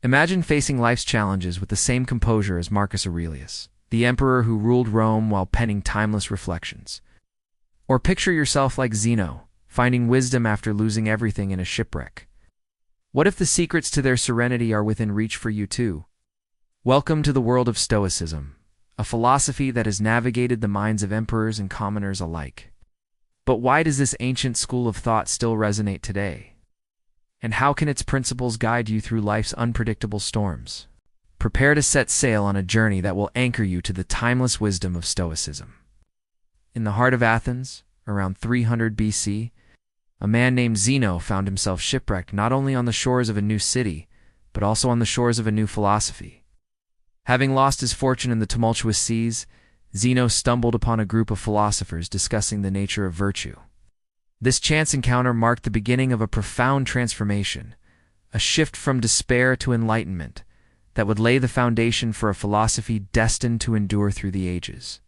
Imagine facing life's challenges with the same composure as Marcus Aurelius, the emperor who ruled Rome while penning timeless reflections. Or picture yourself like Zeno, finding wisdom after losing everything in a shipwreck. What if the secrets to their serenity are within reach for you too? Welcome to the world of Stoicism, a philosophy that has navigated the minds of emperors and commoners alike. But why does this ancient school of thought still resonate today? And how can its principles guide you through life's unpredictable storms? Prepare to set sail on a journey that will anchor you to the timeless wisdom of Stoicism. In the heart of Athens, around 300 BC, a man named Zeno found himself shipwrecked not only on the shores of a new city, but also on the shores of a new philosophy. Having lost his fortune in the tumultuous seas, Zeno stumbled upon a group of philosophers discussing the nature of virtue. This chance encounter marked the beginning of a profound transformation, a shift from despair to enlightenment that would lay the foundation for a philosophy destined to endure through the ages.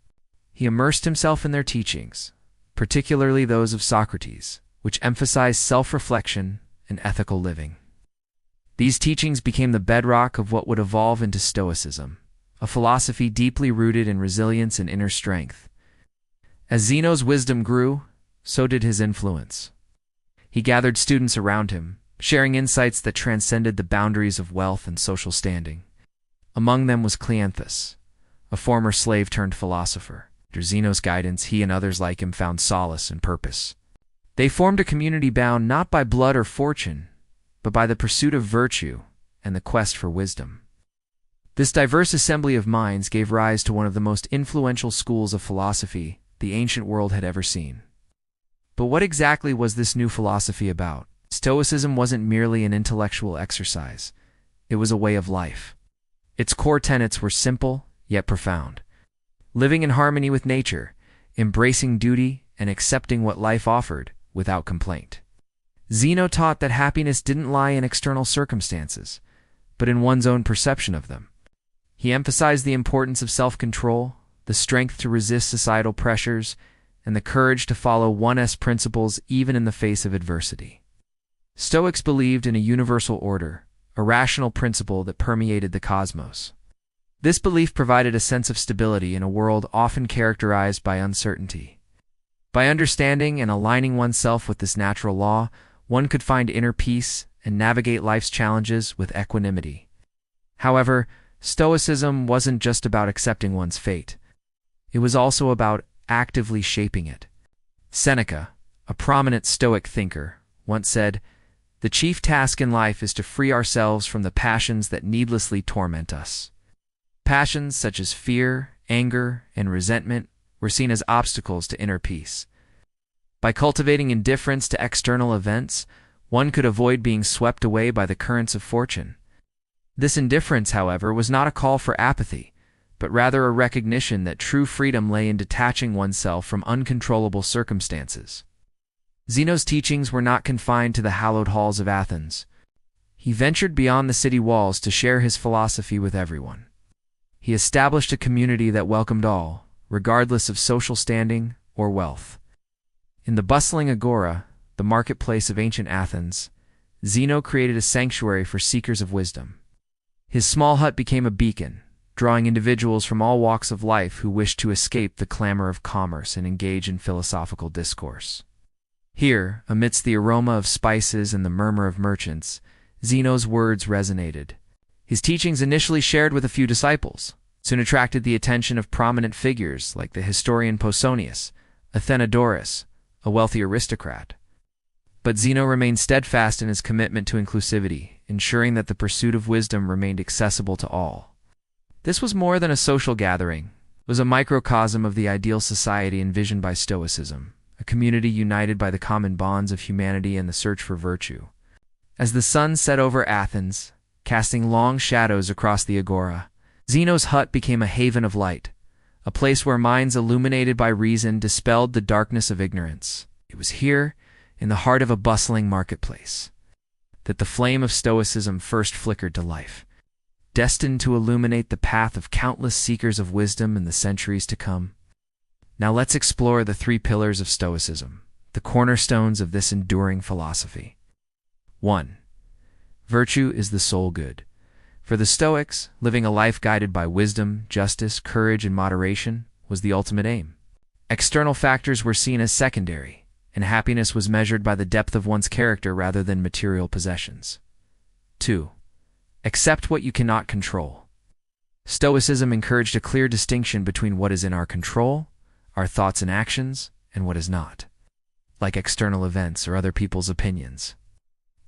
He immersed himself in their teachings, particularly those of Socrates, which emphasized self-reflection and ethical living. These teachings became the bedrock of what would evolve into Stoicism, a philosophy deeply rooted in resilience and inner strength. As Zeno's wisdom grew, so did his influence. He gathered students around him, sharing insights that transcended the boundaries of wealth and social standing. Among them was Cleanthus, a former slave-turned-philosopher. Under Zeno's guidance, he and others like him found solace and purpose. They formed a community bound not by blood or fortune, but by the pursuit of virtue and the quest for wisdom. This diverse assembly of minds gave rise to one of the most influential schools of philosophy the ancient world had ever seen. But what exactly was this new philosophy about? Stoicism wasn't merely an intellectual exercise. It was a way of life. Its core tenets were simple, yet profound. Living in harmony with nature, embracing duty, and accepting what life offered without complaint. Zeno taught that happiness didn't lie in external circumstances, but in one's own perception of them. He emphasized the importance of self-control, the strength to resist societal pressures, and the courage to follow one's principles even in the face of adversity. Stoics believed in a universal order, a rational principle that permeated the cosmos. This belief provided a sense of stability in a world often characterized by uncertainty. By understanding and aligning oneself with this natural law, one could find inner peace and navigate life's challenges with equanimity. However, Stoicism wasn't just about accepting one's fate. It was also about actively shaping it. Seneca, a prominent Stoic thinker, once said, "The chief task in life is to free ourselves from the passions that needlessly torment us." Passions such as fear, anger, and resentment were seen as obstacles to inner peace. By cultivating indifference to external events, one could avoid being swept away by the currents of fortune. This indifference, however, was not a call for apathy, but rather a recognition that true freedom lay in detaching oneself from uncontrollable circumstances. Zeno's teachings were not confined to the hallowed halls of Athens. He ventured beyond the city walls to share his philosophy with everyone. He established a community that welcomed all, regardless of social standing or wealth. In the bustling agora, the marketplace of ancient Athens, Zeno created a sanctuary for seekers of wisdom. His small hut became a beacon, drawing individuals from all walks of life who wished to escape the clamor of commerce and engage in philosophical discourse. Here, amidst the aroma of spices and the murmur of merchants, Zeno's words resonated. His teachings, initially shared with a few disciples, soon attracted the attention of prominent figures like the historian Pausanias, Athenodorus, a wealthy aristocrat. But Zeno remained steadfast in his commitment to inclusivity, ensuring that the pursuit of wisdom remained accessible to all. This was more than a social gathering. It was a microcosm of the ideal society envisioned by Stoicism, a community united by the common bonds of humanity and the search for virtue. As the sun set over Athens, casting long shadows across the agora, Zeno's hut became a haven of light, a place where minds illuminated by reason dispelled the darkness of ignorance. It was here, in the heart of a bustling marketplace, that the flame of Stoicism first flickered to life, destined to illuminate the path of countless seekers of wisdom in the centuries to come. Now let's explore the three pillars of Stoicism, the cornerstones of this enduring philosophy. 1. Virtue is the sole good. For the Stoics, living a life guided by wisdom, justice, courage, and moderation was the ultimate aim. External factors were seen as secondary, and happiness was measured by the depth of one's character rather than material possessions. 2. Accept what you cannot control. Stoicism encouraged a clear distinction between what is in our control, our thoughts and actions, and what is not, like external events or other people's opinions.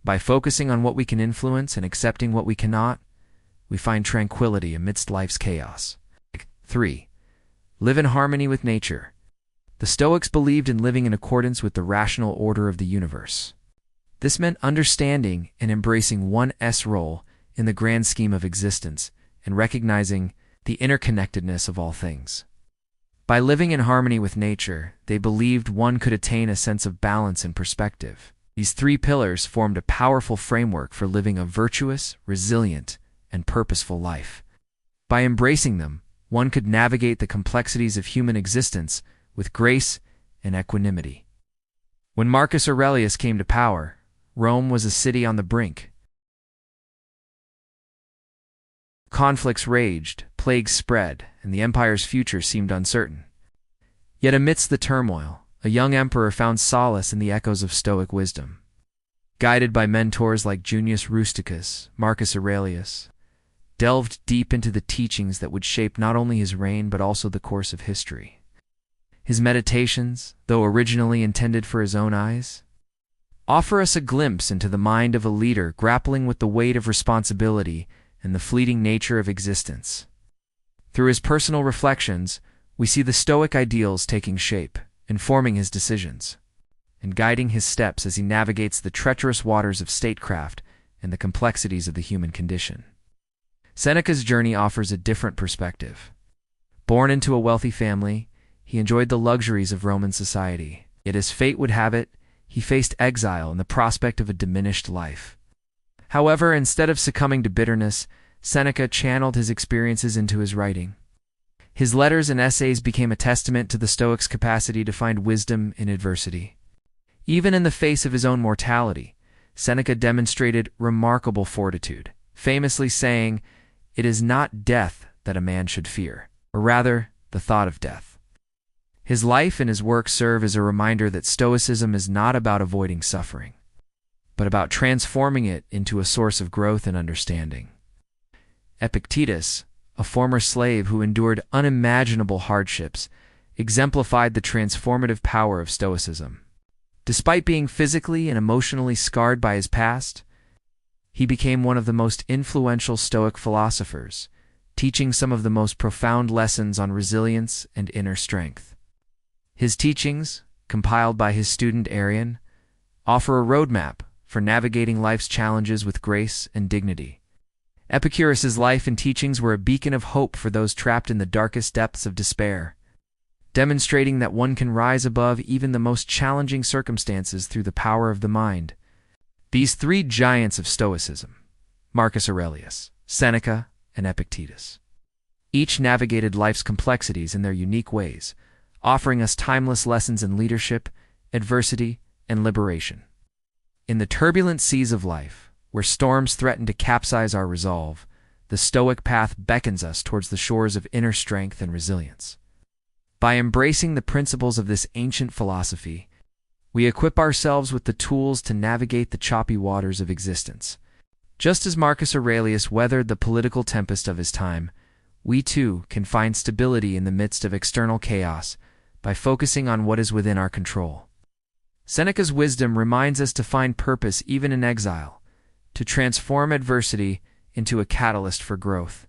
By focusing on what we can influence and accepting what we cannot, we find tranquility amidst life's chaos. 3. Live in harmony with nature. The Stoics believed in living in accordance with the rational order of the universe. This meant understanding and embracing one's role in the grand scheme of existence and recognizing the interconnectedness of all things. By living in harmony with nature, they believed one could attain a sense of balance and perspective. These three pillars formed a powerful framework for living a virtuous, resilient, and purposeful life. By embracing them, one could navigate the complexities of human existence with grace and equanimity. When Marcus Aurelius came to power, Rome was a city on the brink. Conflicts raged, plagues spread, and the empire's future seemed uncertain. Yet amidst the turmoil, a young emperor found solace in the echoes of Stoic wisdom. Guided by mentors like Junius Rusticus, Marcus Aurelius, delved deep into the teachings that would shape not only his reign but also the course of history. His meditations, though originally intended for his own eyes, offer us a glimpse into the mind of a leader grappling with the weight of responsibility and the fleeting nature of existence. Through his personal reflections, we see the Stoic ideals taking shape, informing his decisions, and guiding his steps as he navigates the treacherous waters of statecraft and the complexities of the human condition. Seneca's journey offers a different perspective. Born into a wealthy family, he enjoyed the luxuries of Roman society. Yet as fate would have it, he faced exile and the prospect of a diminished life. However, instead of succumbing to bitterness, Seneca channeled his experiences into his writing. His letters and essays became a testament to the Stoics' capacity to find wisdom in adversity. Even in the face of his own mortality, Seneca demonstrated remarkable fortitude, famously saying, "It is not death that a man should fear, or rather, the thought of death." His life and his work serve as a reminder that Stoicism is not about avoiding suffering, but about transforming it into a source of growth and understanding. Epictetus, a former slave who endured unimaginable hardships, exemplified the transformative power of Stoicism. Despite being physically and emotionally scarred by his past, he became one of the most influential Stoic philosophers, teaching some of the most profound lessons on resilience and inner strength. His teachings, compiled by his student Arrian, offer a roadmap for navigating life's challenges with grace and dignity. Epicurus's life and teachings were a beacon of hope for those trapped in the darkest depths of despair, demonstrating that one can rise above even the most challenging circumstances through the power of the mind. These three giants of Stoicism, Marcus Aurelius, Seneca, and Epictetus, each navigated life's complexities in their unique ways, offering us timeless lessons in leadership, adversity, and liberation. In the turbulent seas of life, where storms threaten to capsize our resolve, the Stoic path beckons us towards the shores of inner strength and resilience. By embracing the principles of this ancient philosophy, we equip ourselves with the tools to navigate the choppy waters of existence. Just as Marcus Aurelius weathered the political tempest of his time, we too can find stability in the midst of external chaos by focusing on what is within our control. Seneca's wisdom reminds us to find purpose even in exile, to transform adversity into a catalyst for growth.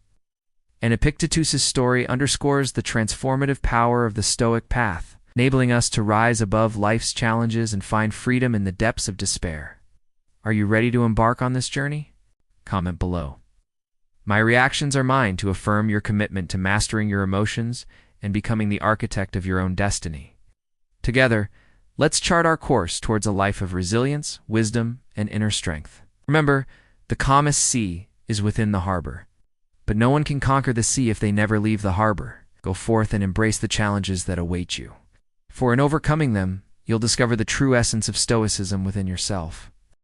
And Epictetus's story underscores the transformative power of the Stoic path, enabling us to rise above life's challenges and find freedom in the depths of despair. Are you ready to embark on this journey? Comment below. My reactions are mine to affirm your commitment to mastering your emotions and becoming the architect of your own destiny. Together, let's chart our course towards a life of resilience, wisdom, and inner strength. Remember, the calmest sea is within the harbor, but no one can conquer the sea if they never leave the harbor. Go forth and embrace the challenges that await you. For in overcoming them, you'll discover the true essence of Stoicism within yourself.